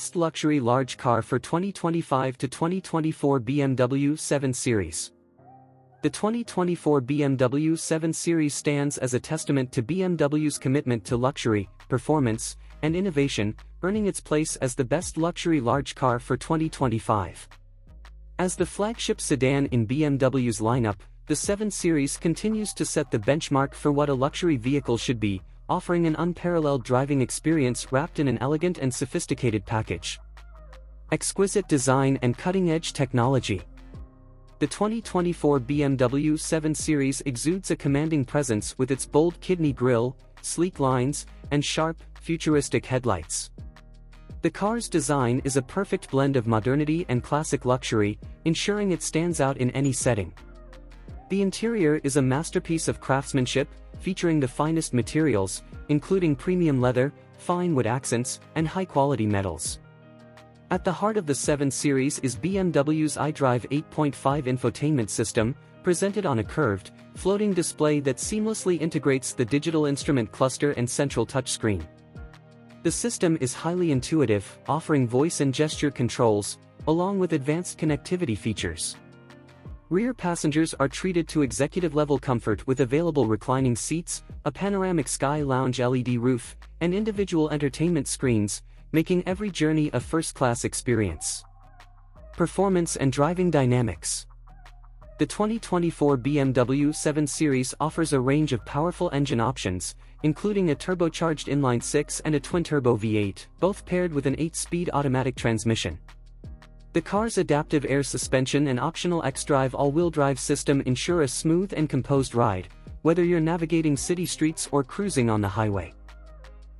Best Luxury Large Car for 2025 to 2024 BMW 7 Series. The 2024 BMW 7 Series stands as a testament to BMW's commitment to luxury, performance, and innovation, earning its place as the best luxury large car for 2025. As the flagship sedan in BMW's lineup, the 7 Series continues to set the benchmark for what a luxury vehicle should be, offering an unparalleled driving experience wrapped in an elegant and sophisticated package. Exquisite design and cutting-edge technology. The 2024 BMW 7 Series exudes a commanding presence with its bold kidney grille, sleek lines, and sharp, futuristic headlights. The car's design is a perfect blend of modernity and classic luxury, ensuring it stands out in any setting. The interior is a masterpiece of craftsmanship, featuring the finest materials, including premium leather, fine wood accents, and high-quality metals. At the heart of the 7 Series is BMW's iDrive 8.5 infotainment system, presented on a curved, floating display that seamlessly integrates the digital instrument cluster and central touchscreen. The system is highly intuitive, offering voice and gesture controls, along with advanced connectivity features. Rear passengers are treated to executive-level comfort with available reclining seats, a panoramic Sky Lounge LED roof, and individual entertainment screens, making every journey a first-class experience. Performance and driving dynamics. The 2024 BMW 7 Series offers a range of powerful engine options, including a turbocharged inline-6 and a twin-turbo V8, both paired with an 8-speed automatic transmission. The car's adaptive air suspension and optional xDrive all-wheel drive system ensure a smooth and composed ride, whether you're navigating city streets or cruising on the highway.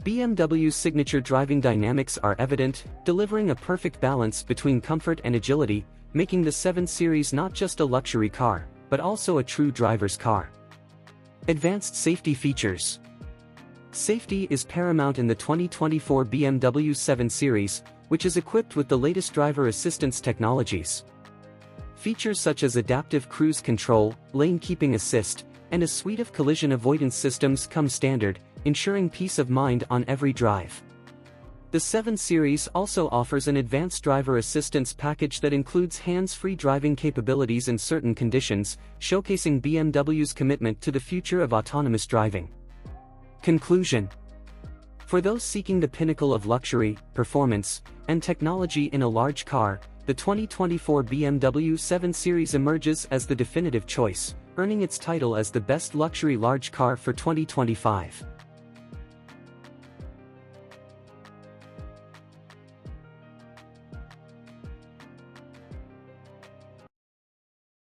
BMW's signature driving dynamics are evident, delivering a perfect balance between comfort and agility, making the 7 Series not just a luxury car, but also a true driver's car. Advanced safety features. Safety is paramount in the 2024 BMW 7 Series, which is equipped with the latest driver assistance technologies. Features such as adaptive cruise control, lane keeping assist, and a suite of collision avoidance systems come standard, ensuring peace of mind on every drive. The 7 Series also offers an advanced driver assistance package that includes hands-free driving capabilities in certain conditions, showcasing BMW's commitment to the future of autonomous driving. Conclusion. For those seeking the pinnacle of luxury, performance, and technology in a large car, the 2024 BMW 7 Series emerges as the definitive choice, earning its title as the best luxury large car for 2025.